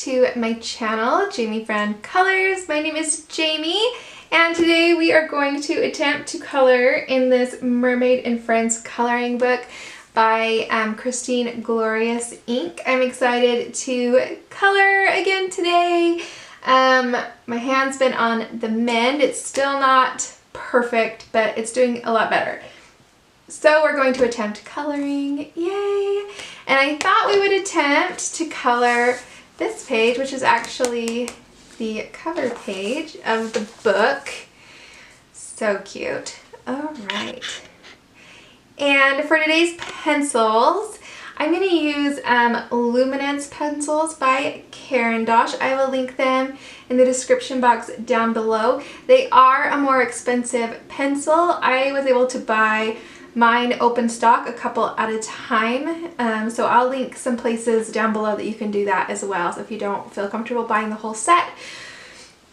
to my channel, Jamie Fran Colors. My name is Jamie, and today we are going to attempt to color in this Mermaid and Friends coloring book by Christine Glorious Ink. I'm excited to color again today. My hand's been on the mend. It's still not perfect, but it's doing a lot better. So we're going to attempt coloring, yay! And I thought we would attempt to color this page, which is actually the cover page of the book. So cute. All right. And for today's pencils, I'm going to use Luminance pencils by Caran d'Ache. I will link them in the description box down below. They are a more expensive pencil. I was able to buy mine open stock a couple at a time, so I'll link some places down below that you can do that as well. So if you don't feel comfortable buying the whole set,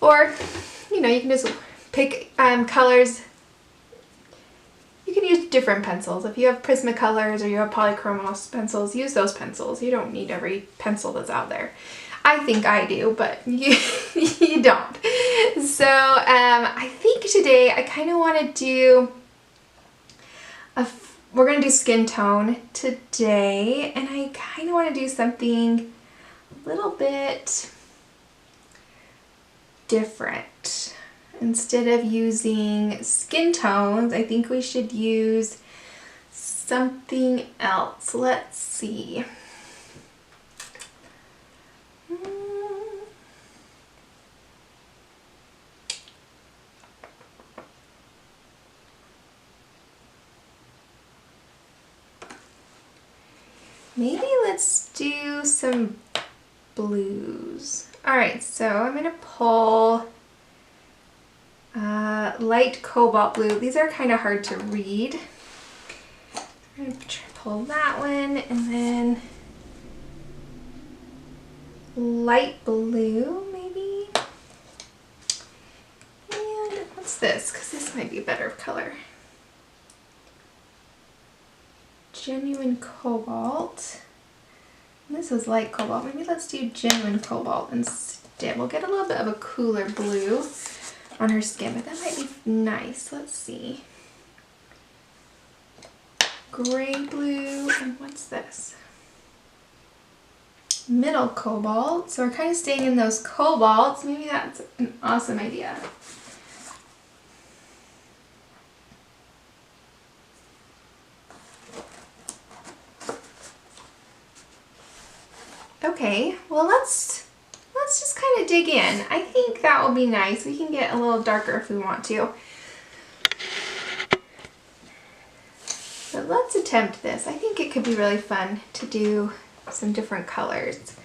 or you know, you can just pick colors. You can use different pencils. If you have Prismacolors or you have Polychromos pencils, use those pencils. You don't need every pencil that's out there. I think I do, but you don't. So I think today I kind of want to do we're going to do skin tone today, and I kind of want to do something a little bit different. Instead of using skin tones, I think we should use something else. Let's see. Maybe let's do some blues. All right, so I'm gonna pull light cobalt blue. These are kind of hard to read. I'm gonna pull that one, and then light blue maybe. And what's this? Because this might be a better color. Genuine cobalt. This is light cobalt. Maybe let's do genuine cobalt instead. We'll get a little bit of a cooler blue on her skin, but that might be nice. Let's see. Gray blue, and what's this? Middle cobalt. So we're kind of staying in those cobalts. Maybe that's an awesome idea. Okay, well let's just kind of dig in. I think that will be nice. We can get a little darker if we want to. But let's attempt this. I think it could be really fun to do some different colors.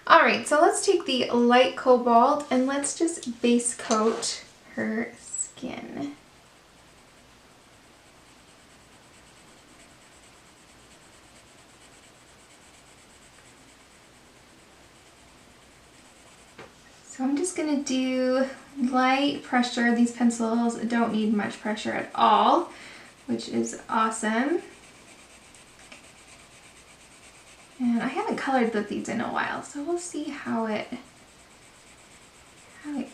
Alright, so let's take the light cobalt and let's just base coat her skin. So I'm just going to do light pressure. These pencils don't need much pressure at all, which is awesome. And I haven't colored with these in a while, so we'll see how it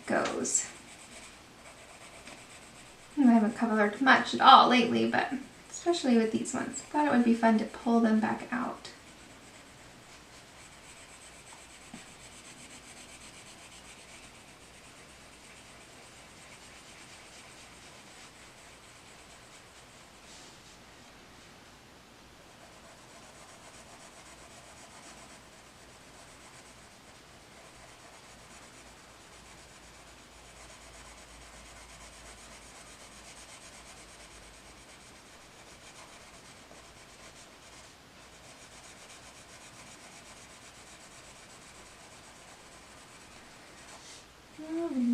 goes. I haven't colored much at all lately, but especially with these ones. I thought it would be fun to pull them back out.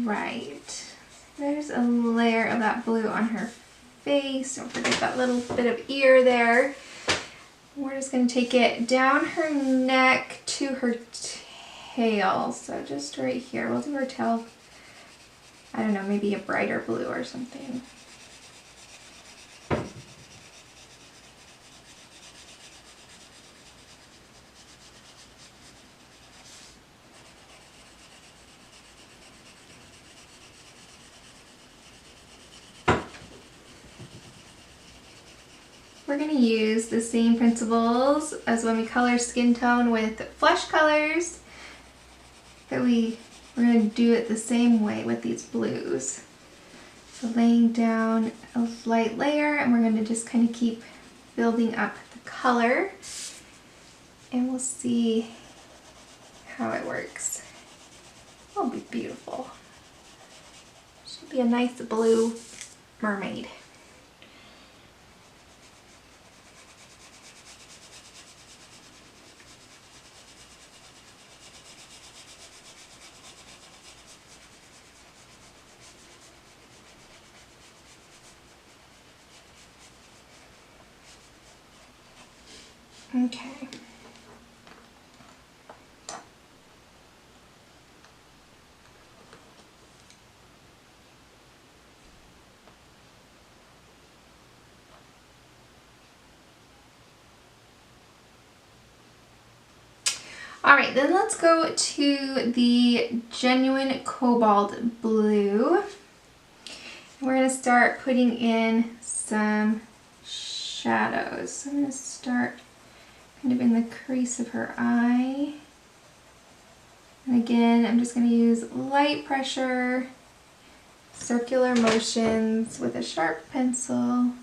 Right, there's a layer of that blue on her face. Don't forget that little bit of ear there. We're just going to take it down her neck to her tail. So just right here, we'll do her tail, I don't know, maybe a brighter blue or something. we're going to use the same principles as when we color skin tone with flesh colors, that we're going to do it the same way with these blues. So laying down a light layer, and we're going to just kind of keep building up the color, and we'll see how it works. It'll be beautiful. Should be a nice blue mermaid. Okay. All right, then let's go to the Genuine Cobalt Blue. We're gonna start putting in some shadows. So I'm gonna start kind of in the crease of her eye. And again, I'm just gonna use light pressure, circular motions with a sharp pencil.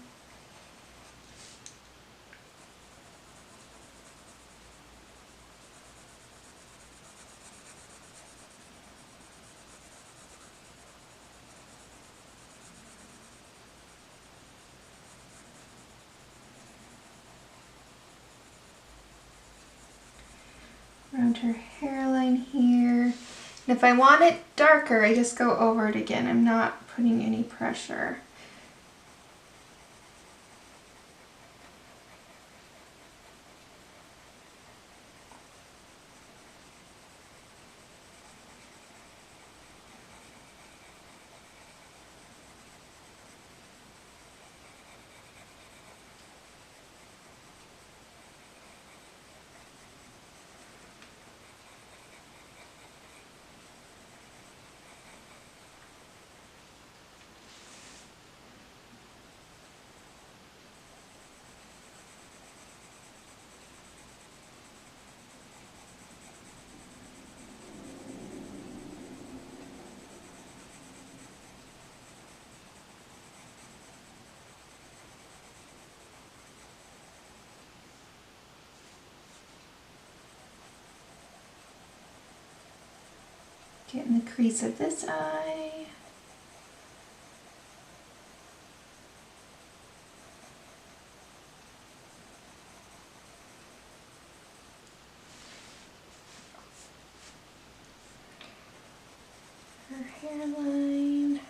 Around her hairline here. And if I want it darker, I just go over it again. I'm not putting any pressure. Get in the crease of this eye. Her hairline.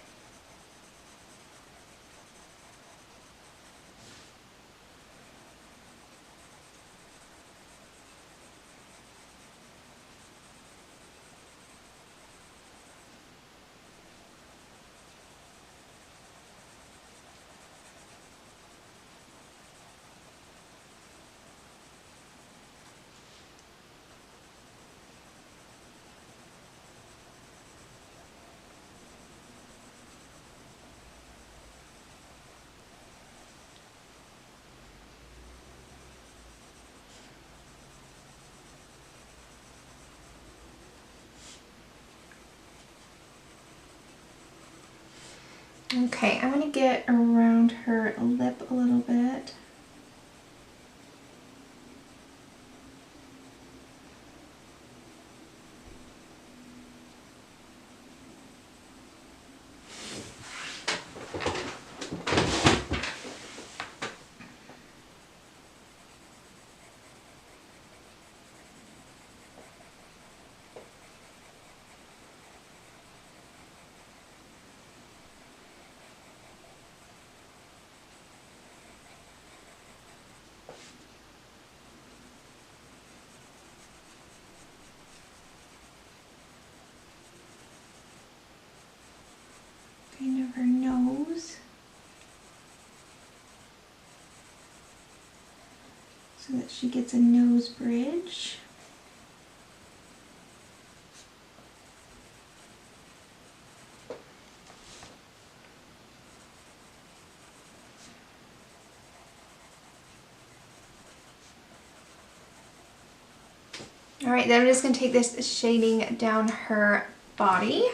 Okay, I'm gonna get around her lip a little bit. Kind of her nose, so that she gets a nose bridge. All right, then I'm just gonna take this shading down her body.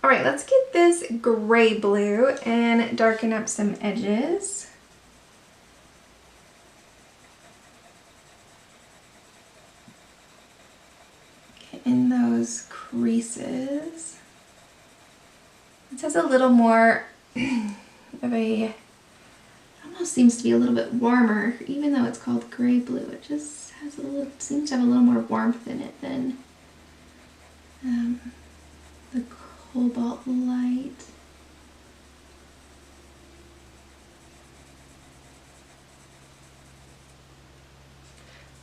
All right, let's get this gray blue and darken up some edges. Get in those creases. This has a little more of a, almost seems to be a little bit warmer, even though it's called gray blue. It just has a little, seems to have a little more warmth in it than the cobalt light.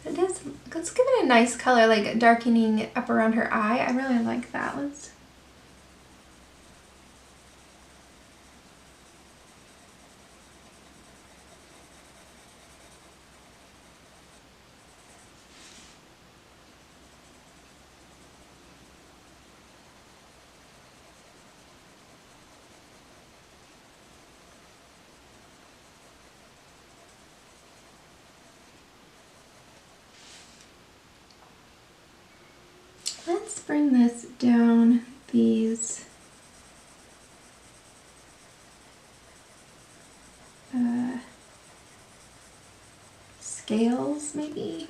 It is, let's give it a nice color, like darkening up around her eye. I really like that. Let's bring this down these scales, maybe.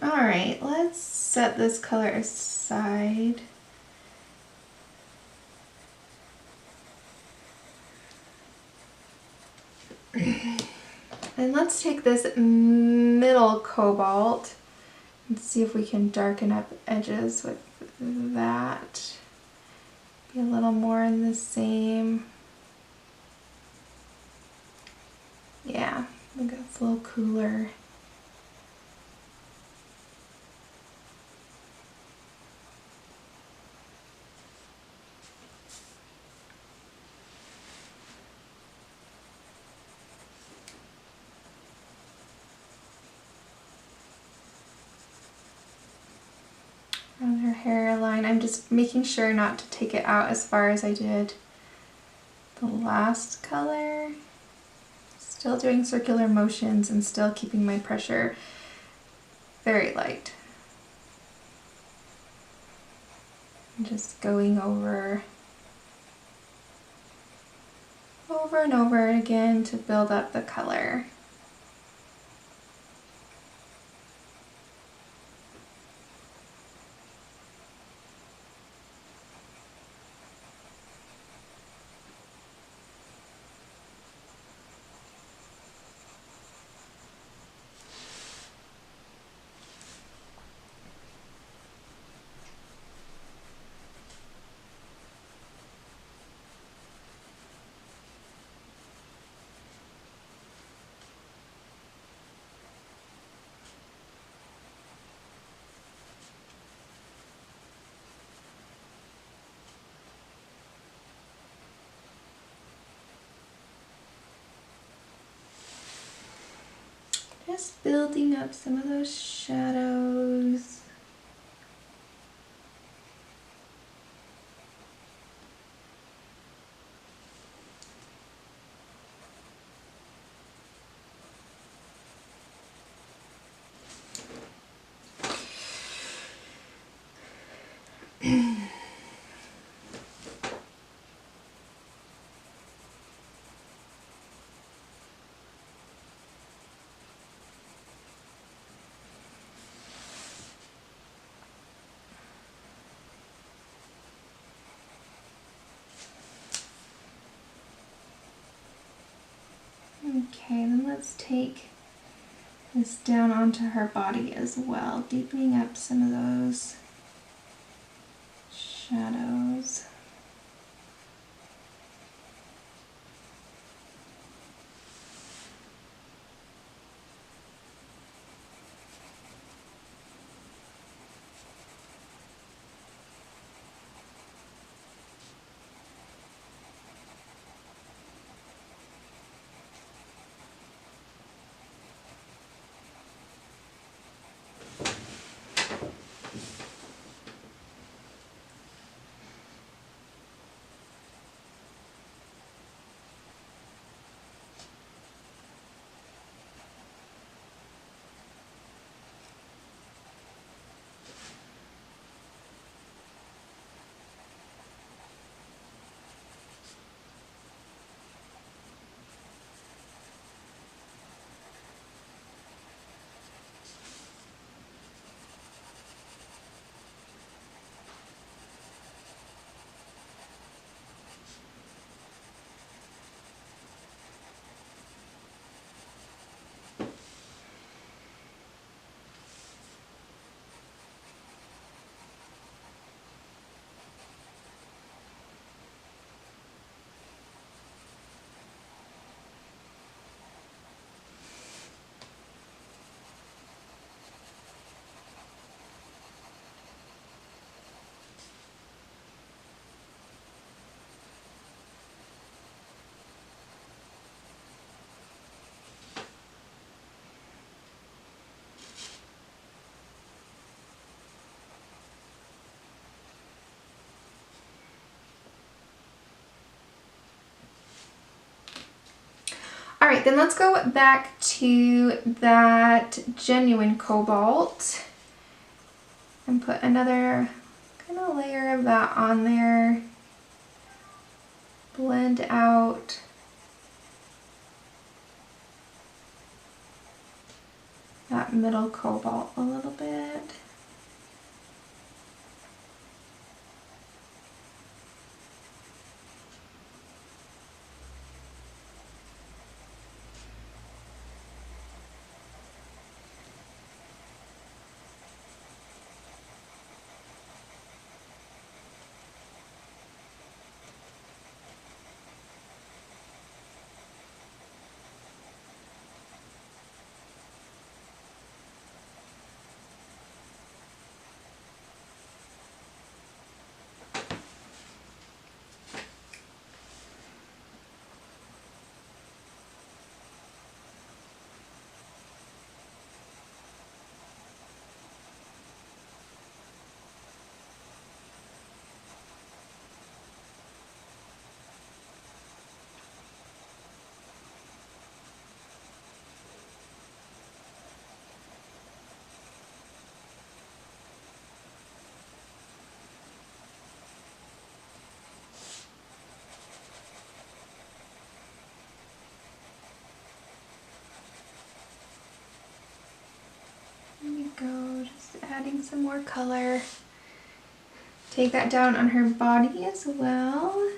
Alright, let's set this color aside. And let's take this middle cobalt and see if we can darken up edges with that. Be a little more in the same. Yeah, I think that's a little cooler. On her hairline, I'm just making sure not to take it out as far as I did the last color. Still doing circular motions and still keeping my pressure very light. I'm just going over and over again to build up the color. Just building up some of those shadows. Okay, then let's take this down onto her body as well, deepening up some of those shadows. All right, then let's go back to that genuine cobalt and put another kind of layer of that on there. Blend out that middle cobalt a little bit. Just adding some more color. Take that down on her body as well.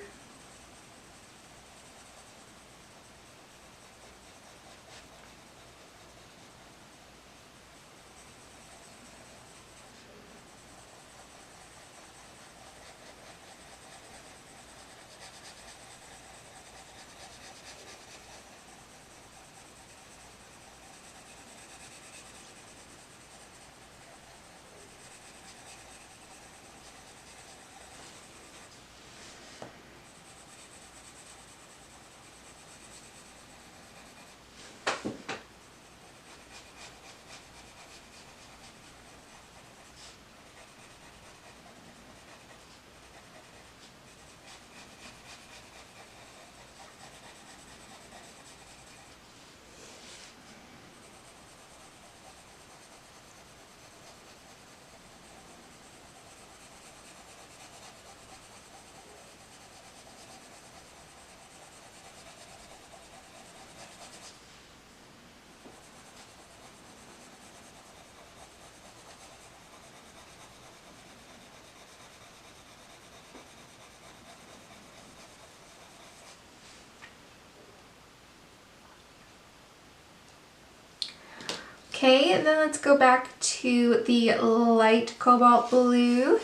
Okay, and then let's go back to the light cobalt blue.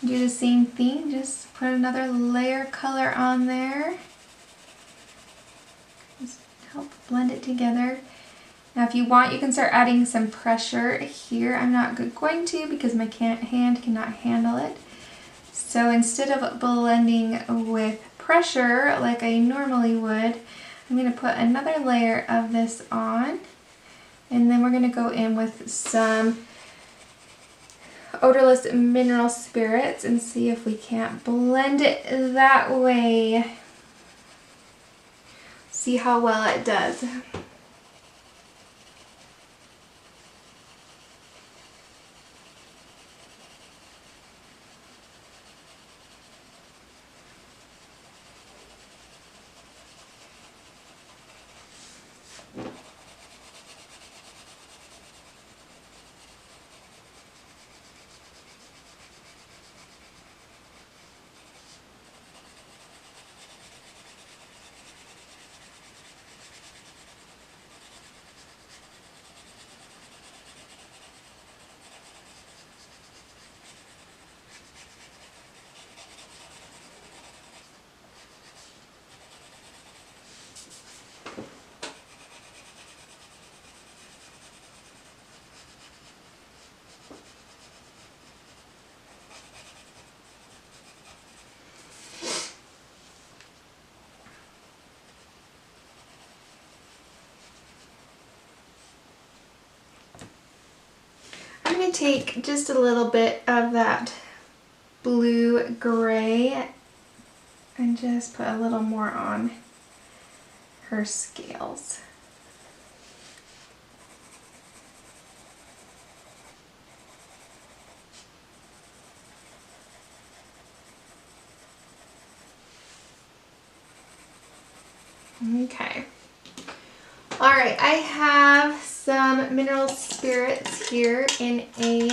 Do the same thing, just put another layer of color on there. Just help blend it together. Now if you want, you can start adding some pressure here. I'm not going to because my hand cannot handle it. So instead of blending with pressure like I normally would, I'm going to put another layer of this on. And then we're going to go in with some odorless mineral spirits and see if we can't blend it that way. See how well it does. I'm going to take just a little bit of that blue gray and just put a little more on her scales. Okay. Alright, I have some mineral spirits here in a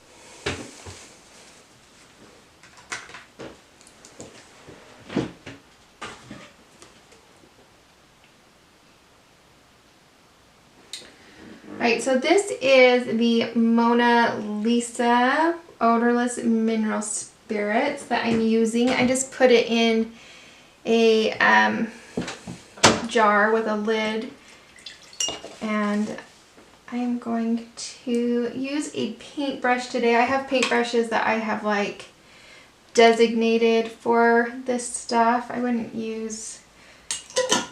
Alright, so this is the Mona Lisa odorless mineral spirits that I'm using. I just put it in a jar with a lid, and I'm going to use a paintbrush today. I have paintbrushes that I have like designated for this stuff. I wouldn't use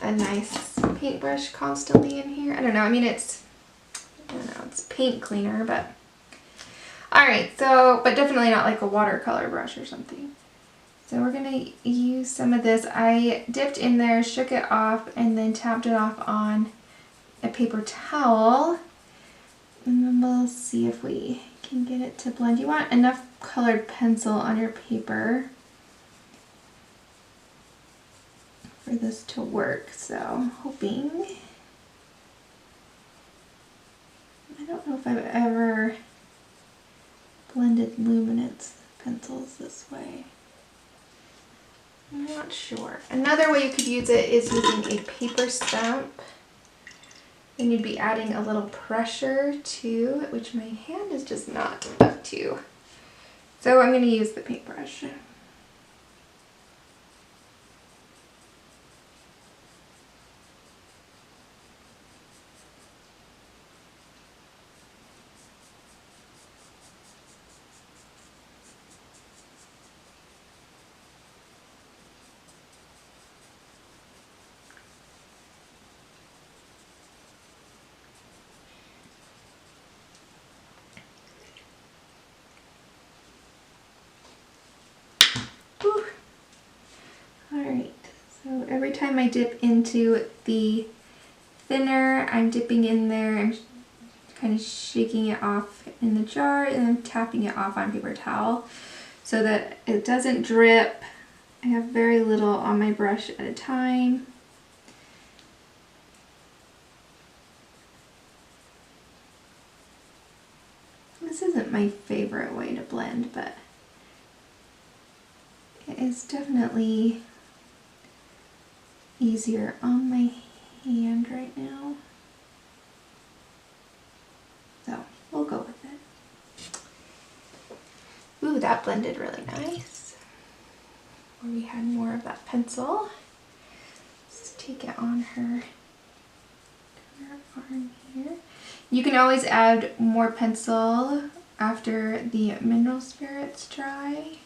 a nice paintbrush constantly in here. I don't know, I mean it's paint cleaner, but alright, so but definitely not like a watercolor brush or something. So we're going to use some of this. I dipped in there, shook it off, and then tapped it off on a paper towel. And then we'll see if we can get it to blend. You want enough colored pencil on your paper for this to work. So I'm hoping. I don't know if I've ever blended luminance pencils this way. I'm not sure. Another way you could use it is using a paper stump. Then you'd be adding a little pressure to, which my hand is just not up to. So I'm going to use the paintbrush. Alright, so every time I dip into the thinner, I'm dipping in there, I'm kind of shaking it off in the jar and then tapping it off on paper towel so that it doesn't drip. I have very little on my brush at a time. This isn't my favorite way to blend, but it is definitely easier on my hand right now. So we'll go with it. Ooh, that blended really nice. Where we had more of that pencil. Let's take it on her arm here. You can always add more pencil after the mineral spirits dry.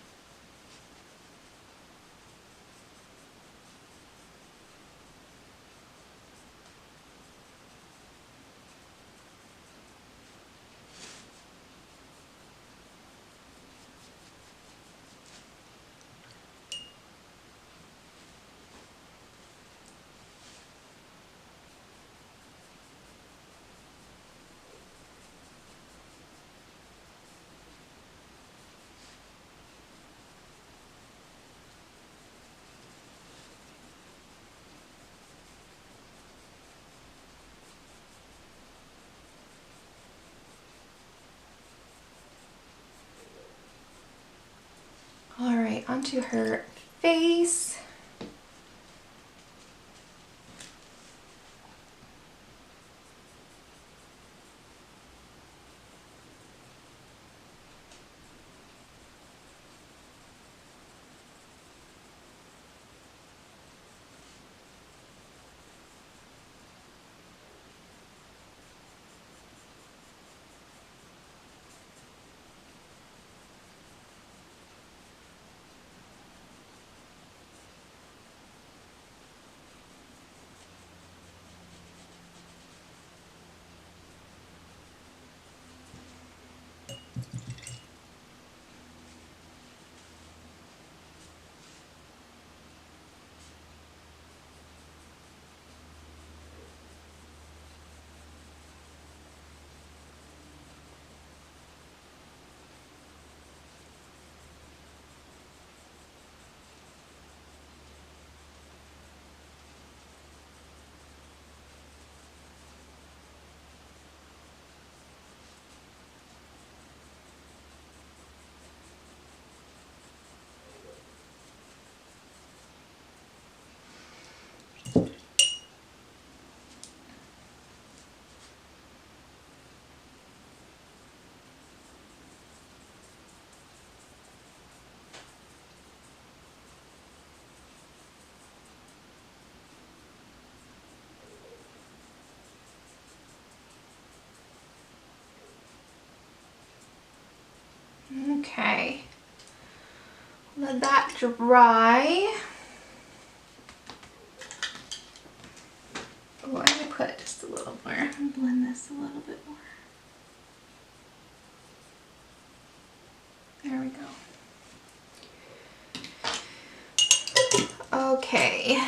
Alright, onto her face. Okay, let that dry. Oh, I'm gonna put just a little more and blend this a little bit more. There we go. Okay.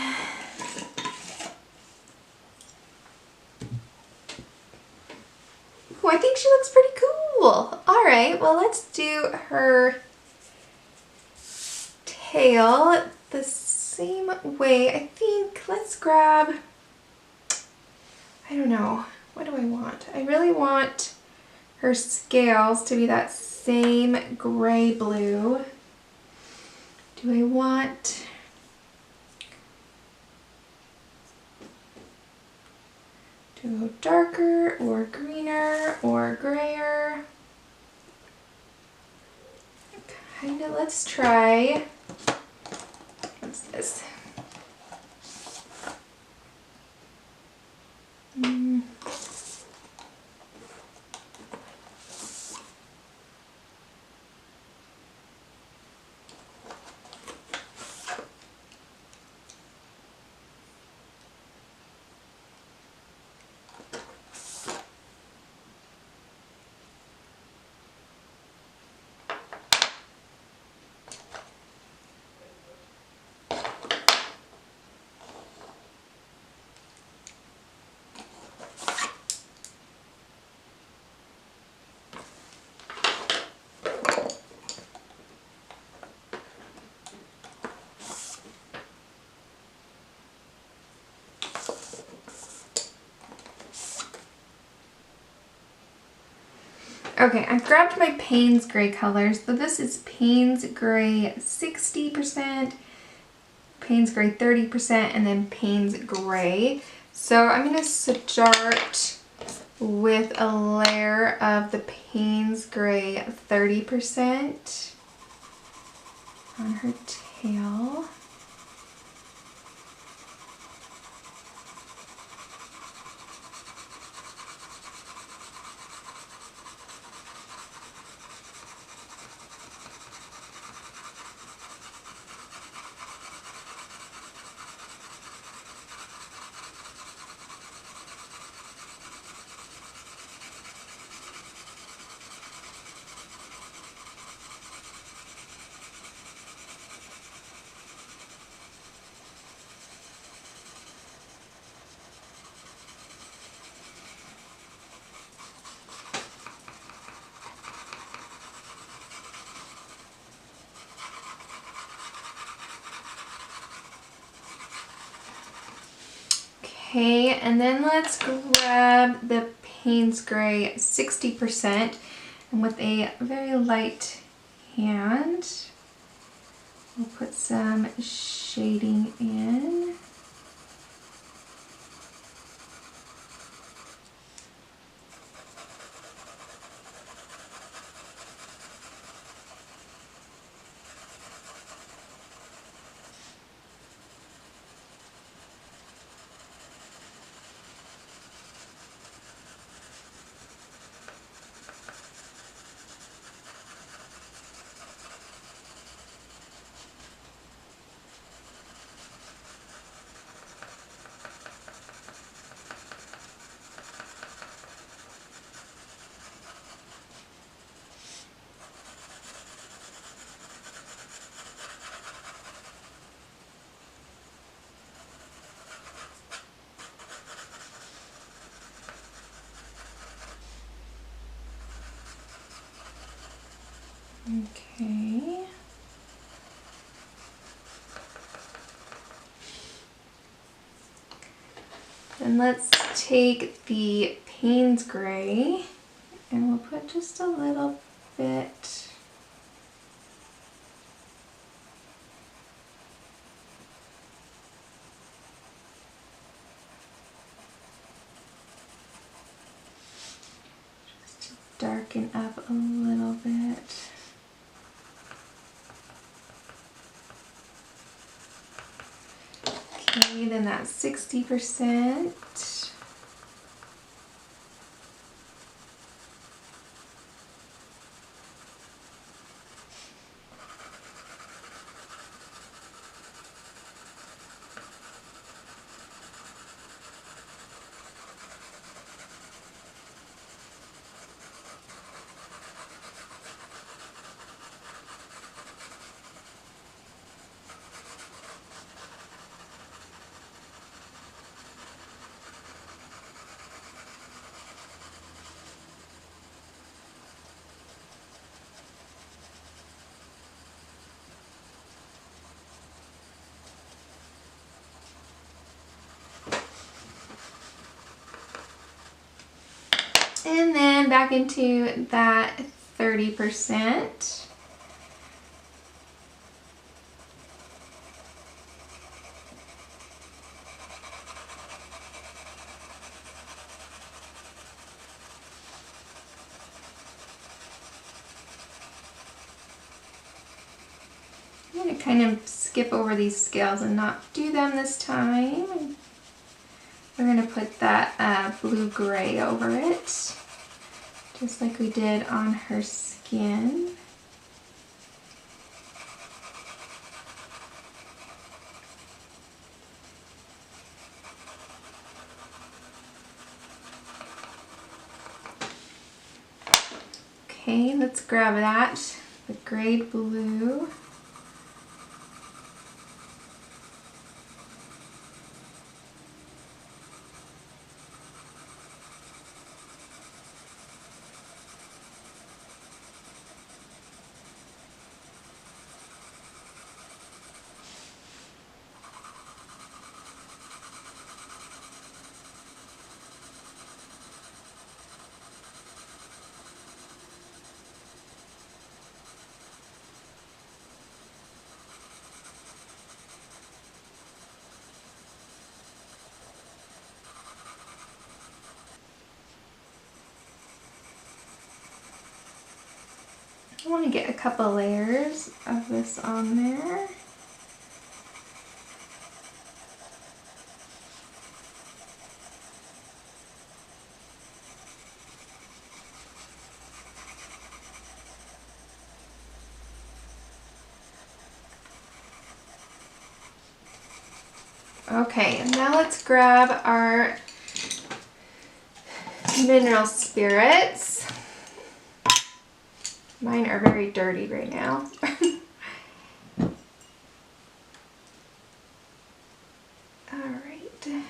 Oh, I think she looks pretty cool. All right, well, let's do her tail the same way. I think let's grab, I don't know, what do I want? I really want her scales to be that same same gray blue. Do I want to go darker or greener or grayer? Kinda, let's try, what's this? Okay, I've grabbed my Payne's Gray colors, but this is Payne's Gray 60%, Payne's Gray 30%, and then Payne's Gray. So I'm going to start with a layer of the Payne's Gray 30% on her tail. Okay, and then let's grab the Payne's Gray 60%, and with a very light hand, we'll put some shading in. Okay. Then let's take the Payne's Gray and we'll put just a little bit . Just to darken up a little bit. Okay, then that's 60%. And then back into that 30%. I'm going to kind of skip over these scales and not do them this time. We're going to put that blue-gray over it, just like we did on her skin. Okay, let's grab that, the grade blue. I want to get a couple layers of this on there. Okay, now let's grab our mineral spirits. Mine are very dirty right now. All right.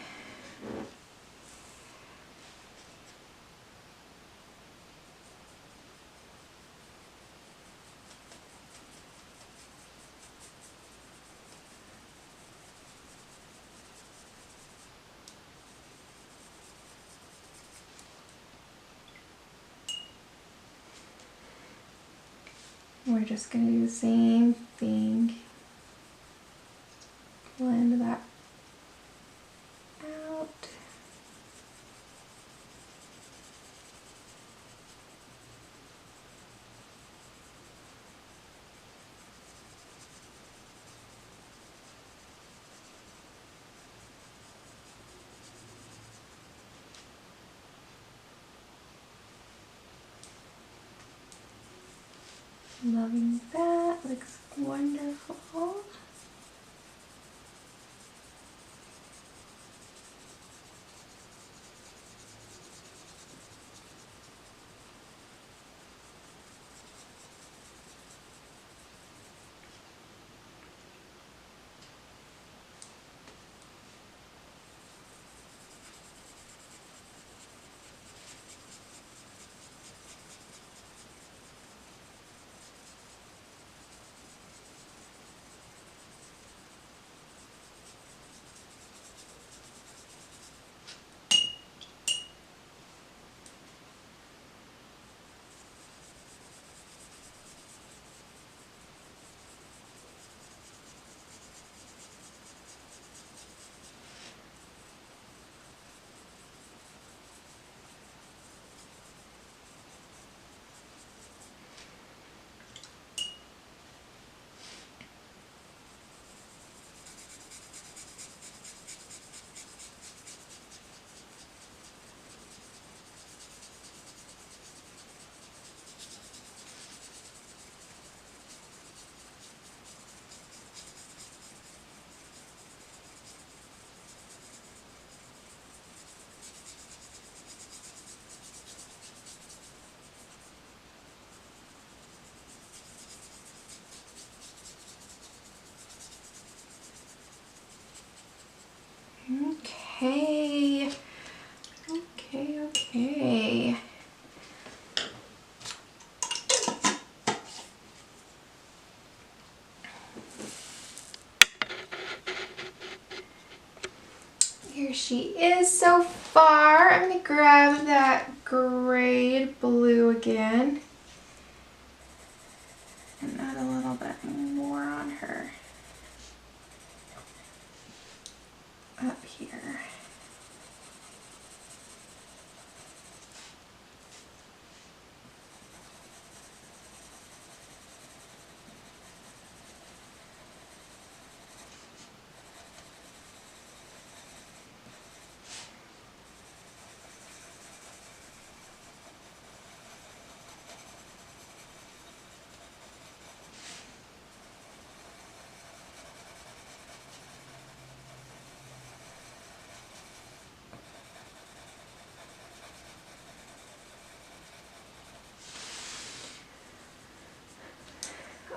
We're just going to do the same thing. Blend that out. Loving that, looks wonderful. Okay. Okay. Here she is so far. I'm going to grab that grade blue again.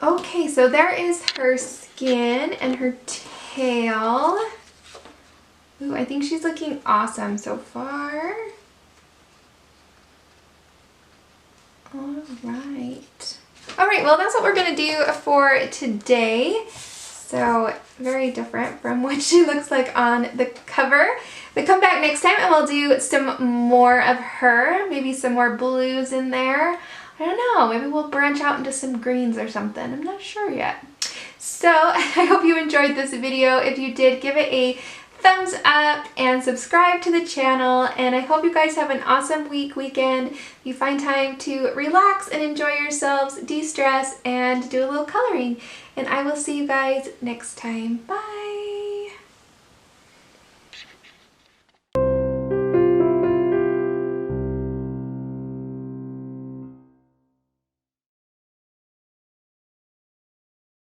Okay, so there is her skin and her tail. Ooh, I think she's looking awesome so far. Alright. Alright, well that's what we're going to do for today. So, very different from what she looks like on the cover. But come back next time and we'll do some more of her. Maybe some more blues in there. I don't know, maybe we'll branch out into some greens or something. I'm not sure yet. So, I hope you enjoyed this video. If you did, give it a thumbs up and subscribe to the channel, and I hope you guys have an awesome weekend. You find time to relax and enjoy yourselves, de-stress, and do a little coloring. And I will see you guys next time. Bye!